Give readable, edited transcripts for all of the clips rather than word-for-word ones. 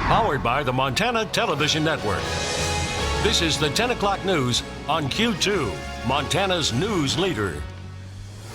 Powered by the Montana Television Network. This is the 10 o'clock news on Q2, Montana's news leader.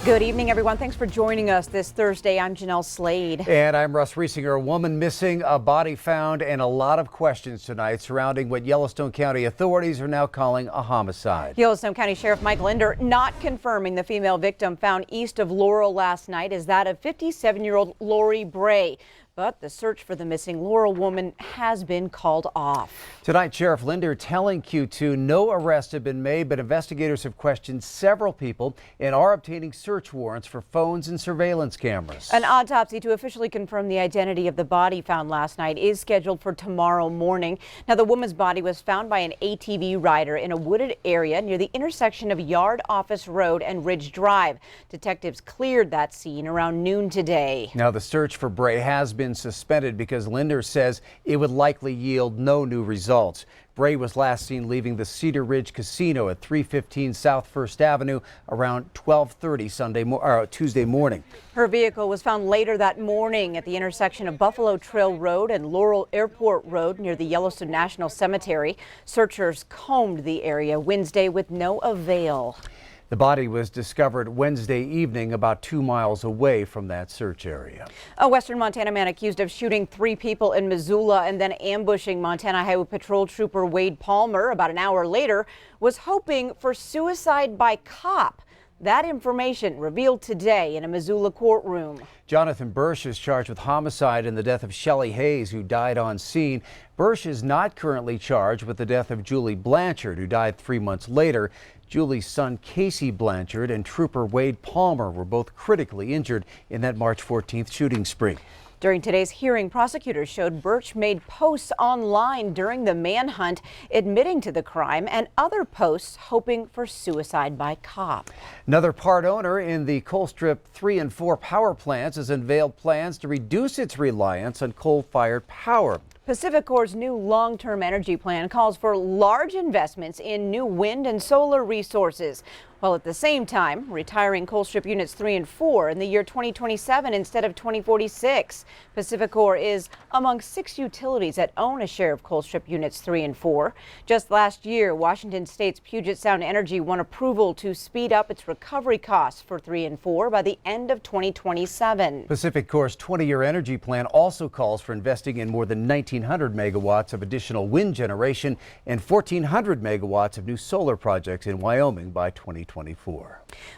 Good evening, everyone. Thanks for joining us this Thursday. I'm Jeanelle Slade. And I'm Russ Riesinger. A woman missing, a body found, and a lot of questions tonight surrounding what Yellowstone County authorities are now calling a homicide. Yellowstone County Sheriff Mike Linder not confirming the female victim found east of Laurel last night is that of 57-year-old Lori Bray. But the search for the missing Laurel woman has been called off. Tonight, Sheriff Linder telling Q2 no arrests have been made, but investigators have questioned several people and are obtaining search warrants for phones and surveillance cameras. An autopsy to officially confirm the identity of the body found last night is scheduled for tomorrow morning. Now, the woman's body was found by an ATV rider in a wooded area near the intersection of Yard Office Road and Ridge Drive. Detectives cleared that scene around noon today. Now, the search for Bray has been suspended because Linder says it would likely yield no new results. Bray was last seen leaving the Cedar Ridge Casino at 315 South First Avenue around 12:30 Tuesday morning. Her vehicle was found later that morning at the intersection of Buffalo Trail Road and Laurel Airport Road near the Yellowstone National Cemetery. Searchers combed the area Wednesday with no avail. The body was discovered Wednesday evening about 2 miles away from that search area. A Western Montana man accused of shooting 3 people in Missoula and then ambushing Montana Highway Patrol Trooper Wade Palmer about an hour later was hoping for suicide by cop. That information revealed today in a Missoula courtroom. Jonathan Bursch is charged with homicide in the death of Shelley Hayes, who died on scene. Bursch is not currently charged with the death of Julie Blanchard, who died 3 months later. Julie's son Casey Blanchard and Trooper Wade Palmer were both critically injured in that March 14th shooting spree. During today's hearing, prosecutors showed Burch made posts online during the manhunt admitting to the crime and other posts hoping for suicide by cop. Another part owner in the Colstrip 3 and 4 power plants has unveiled plans to reduce its reliance on coal-fired power. PacifiCorp's new long-term energy plan calls for large investments in new wind and solar resources, while at the same time retiring Colstrip units 3 and 4 in the year 2027 instead of 2046. PacifiCorp is among 6 utilities that own a share of Colstrip units 3 and 4. Just last year, Washington State's Puget Sound Energy won approval to speed up its recovery costs for 3 and 4 by the end of 2027. PacifiCorp's 20-year energy plan also calls for investing in more than 1,900 megawatts of additional wind generation and 1,400 megawatts of new solar projects in Wyoming by 2024.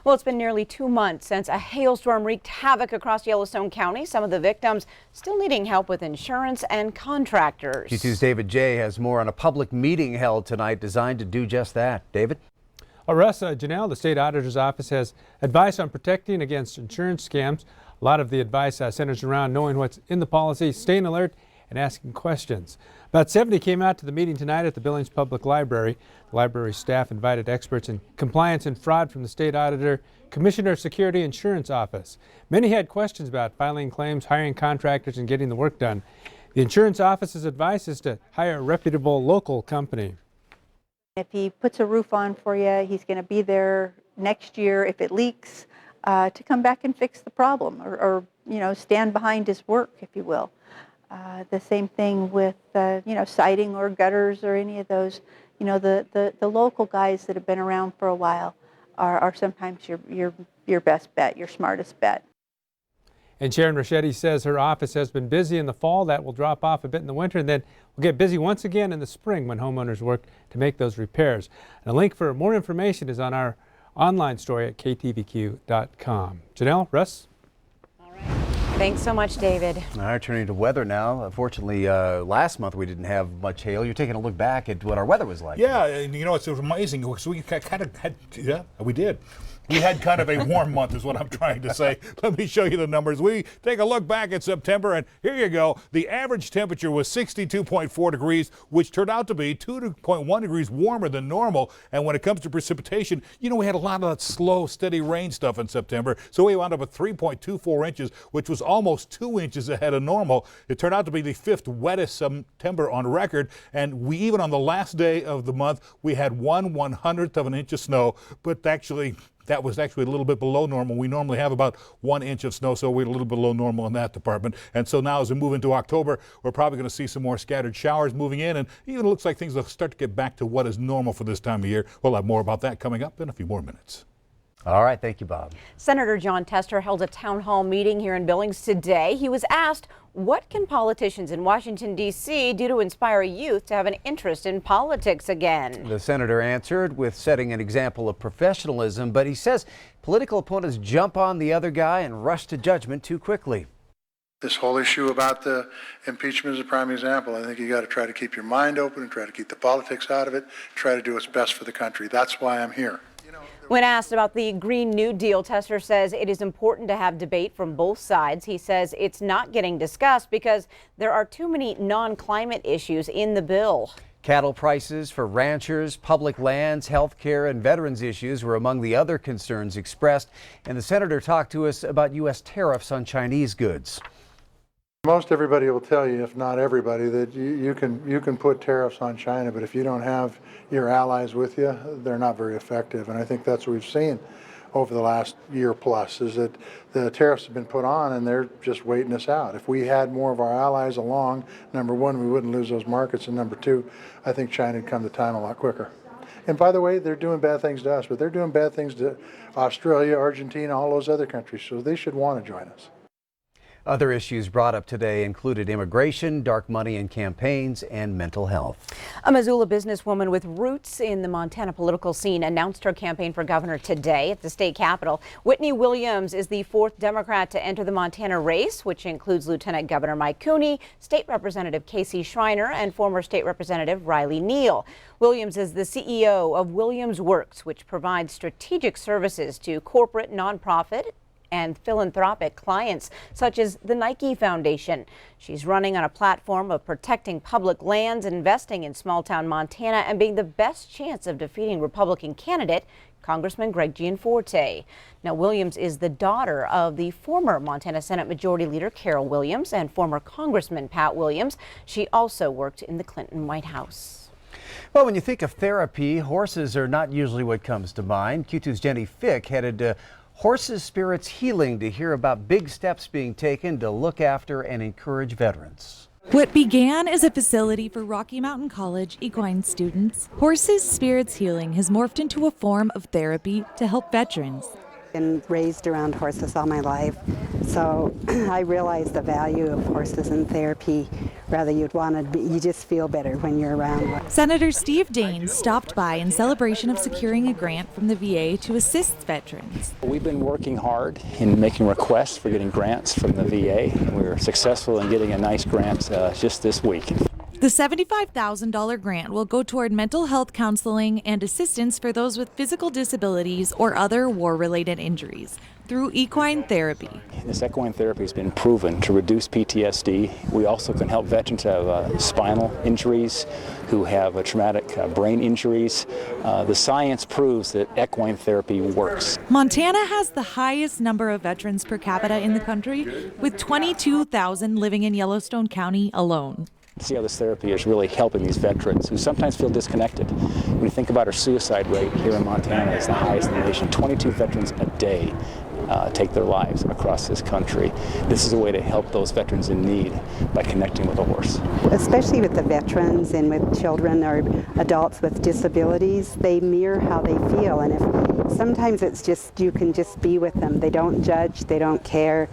Well, it's been nearly 2 months since a hailstorm wreaked havoc across Yellowstone County. Some of the victims still needing help with insurance and contractors. Q2's David J. has more on a public meeting held tonight designed to do just that. David? Russ, Jeanelle, the state auditor's office has advice on protecting against insurance scams. A lot of the advice centers around knowing what's in the policy, staying alert, and asking questions. About 70 came out to the meeting tonight at the Billings Public Library. The library staff invited experts in compliance and fraud from the state auditor, Commissioner of Security Insurance Office. Many had questions about filing claims, hiring contractors, and getting the work done. The insurance office's advice is to hire a reputable local company. If he puts a roof on for you, he's going to be there next year if it leaks to come back and fix the problem or stand behind his work, if you will. The same thing with, siding or gutters or any of those. The local guys that have been around for a while are sometimes your best bet, your smartest bet. And Sharon Rachetti says her office has been busy in the fall. That will drop off a bit in the winter, and then we'll get busy once again in the spring when homeowners work to make those repairs. And a link for more information is on our online story at KTVQ.com. Jeanelle, Russ? Thanks so much, David. All right, turning to weather now. Unfortunately, last month we didn't have much hail. You're taking a look back at what our weather was like. Yeah, and it's amazing. So we kind of had, we did. We had kind of a warm month is what I'm trying to say. Let me show you the numbers. We take a look back at September, and here you go. The average temperature was 62.4 degrees, which turned out to be 2.1 degrees warmer than normal. And when it comes to precipitation, we had a lot of that slow, steady rain stuff in September. So we wound up at 3.24 inches, which was almost 2 inches ahead of normal. It turned out to be the 5th wettest September on record. And we even on the last day of the month, we had 1/100th of an inch of snow. But actually, that was actually a little bit below normal. We normally have about 1 inch of snow, so we're a little bit below normal in that department. And so now as we move into October, we're probably going to see some more scattered showers moving in, and even looks like things will start to get back to what is normal for this time of year. We'll have more about that coming up in a few more minutes. All right, thank you, Bob. Senator Jon Tester held a town hall meeting here in Billings today. He was asked, what can politicians in Washington, D.C. do to inspire youth to have an interest in politics again? The senator answered with setting an example of professionalism, but he says political opponents jump on the other guy and rush to judgment too quickly. This whole issue about the impeachment is a prime example. I think you got to try to keep your mind open and try to keep the politics out of it, try to do what's best for the country. That's why I'm here. When asked about the Green New Deal, Tester says it is important to have debate from both sides. He says it's not getting discussed because there are too many non-climate issues in the bill. Cattle prices for ranchers, public lands, health care, and veterans issues were among the other concerns expressed. And the senator talked to us about U.S. tariffs on Chinese goods. Most everybody will tell you, if not everybody, that you can put tariffs on China, but if you don't have your allies with you, they're not very effective. And I think that's what we've seen over the last year plus, is that the tariffs have been put on and they're just waiting us out. If we had more of our allies along, number one, we wouldn't lose those markets, and number two, I think China would come to time a lot quicker. And by the way, they're doing bad things to us, but they're doing bad things to Australia, Argentina, all those other countries, so they should want to join us. Other issues brought up today included immigration, dark money in campaigns, and mental health. A Missoula businesswoman with roots in the Montana political scene announced her campaign for governor today at the state capitol. Whitney Williams is the fourth Democrat to enter the Montana race, which includes Lieutenant Governor Mike Cooney, State Representative Casey Schreiner, and former State Representative Riley Neal. Williams is the CEO of Williams Works, which provides strategic services to corporate, nonprofit, and philanthropic clients, such as the Nike Foundation. She's running on a platform of protecting public lands, investing in small-town Montana, and being the best chance of defeating Republican candidate Congressman Greg Gianforte. Now, Williams is the daughter of the former Montana Senate Majority Leader Carol Williams and former Congressman Pat Williams. She also worked in the Clinton White House. Well, when you think of therapy, horses are not usually what comes to mind. Q2's Jenny Fick headed to Horses Spirits Healing to hear about big steps being taken to look after and encourage veterans. What began as a facility for Rocky Mountain College equine students, Horses Spirits Healing has morphed into a form of therapy to help veterans. Been raised around horses all my life, so I realize the value of horses in therapy. Rather, you just feel better when you're around one. Senator Steve Daines stopped by in celebration of securing a grant from the VA to assist veterans. We've been working hard in making requests for getting grants from the VA. We were successful in getting a nice grant just this week. The $75,000 grant will go toward mental health counseling and assistance for those with physical disabilities or other war-related injuries through equine therapy. This equine therapy has been proven to reduce PTSD. We also can help veterans who have spinal injuries, who have traumatic brain injuries. The science proves that equine therapy works. Montana has the highest number of veterans per capita in the country, with 22,000 living in Yellowstone County alone. See how this therapy is really helping these veterans who sometimes feel disconnected. When you think about our suicide rate here in Montana, it's the highest in the nation. 22 veterans a day take their lives across this country. This is a way to help those veterans in need by connecting with a horse. Especially with the veterans and with children or adults with disabilities, they mirror how they feel, and if sometimes it's just you can just be with them. They don't judge, they don't care.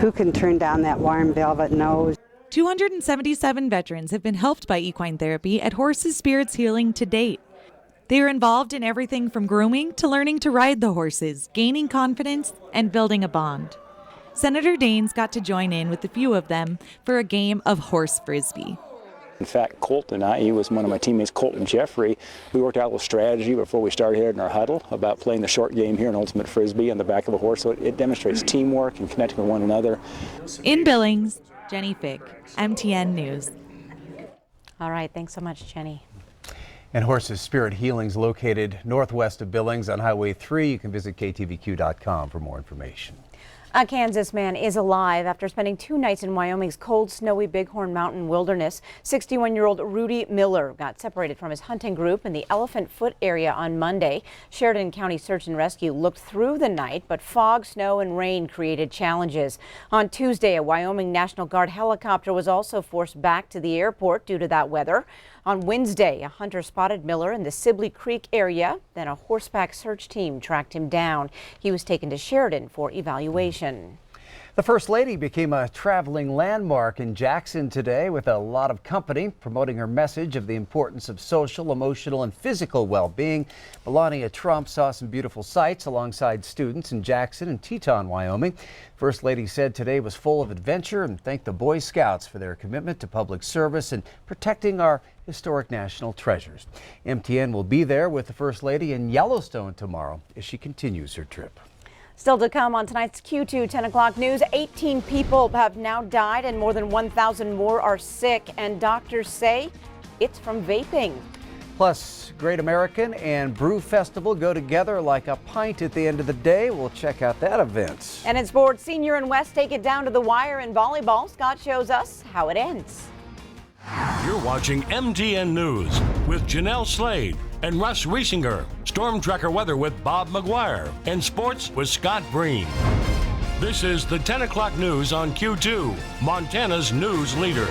Who can turn down that warm velvet nose? 277 veterans have been helped by equine therapy at Horses Spirits Healing to date. They are involved in everything from grooming to learning to ride the horses, gaining confidence, and building a bond. Senator Daines got to join in with a few of them for a game of horse frisbee. In fact, Colt and he was one of my teammates, Colt and Jeffrey. We worked out a little strategy before we started here in our huddle about playing the short game here in Ultimate Frisbee on the back of a horse. So it demonstrates teamwork and connecting with one another. In Billings, Jenny Fick, MTN News. All right, thanks so much, Jenny. And Horses Spirit Healing is located northwest of Billings on Highway 3. You can visit ktvq.com for more information. A Kansas man is alive after spending 2 nights in Wyoming's cold, snowy Bighorn Mountain wilderness. 61-year-old Rudy Miller got separated from his hunting group in the Elephant Foot area on Monday. Sheridan County Search and Rescue looked through the night, but fog, snow, and rain created challenges. On Tuesday, a Wyoming National Guard helicopter was also forced back to the airport due to that weather. On Wednesday, a hunter spotted Miller in the Sibley Creek area. Then a horseback search team tracked him down. He was taken to Sheridan for evaluation. The First Lady became a traveling landmark in Jackson today with a lot of company promoting her message of the importance of social, emotional, and physical well-being. Melania Trump saw some beautiful sights alongside students in Jackson and Teton, Wyoming. First Lady said today was full of adventure and thanked the Boy Scouts for their commitment to public service and protecting our historic national treasures. MTN will be there with the First Lady in Yellowstone tomorrow as she continues her trip. Still to come on tonight's Q2 10 o'clock news, 18 people have now died and more than 1,000 more are sick, and doctors say it's from vaping. Plus, Great American and Brew Festival go together like a pint at the end of the day. We'll check out that event. And in sports, Senior and West take it down to the wire in volleyball. Scott shows us how it ends. You're watching MTN News with Jeanelle Slade and Russ Riesinger. Storm Tracker weather with Bob McGuire. And sports with Scott Breen. This is the 10 o'clock news on Q2, Montana's news leader.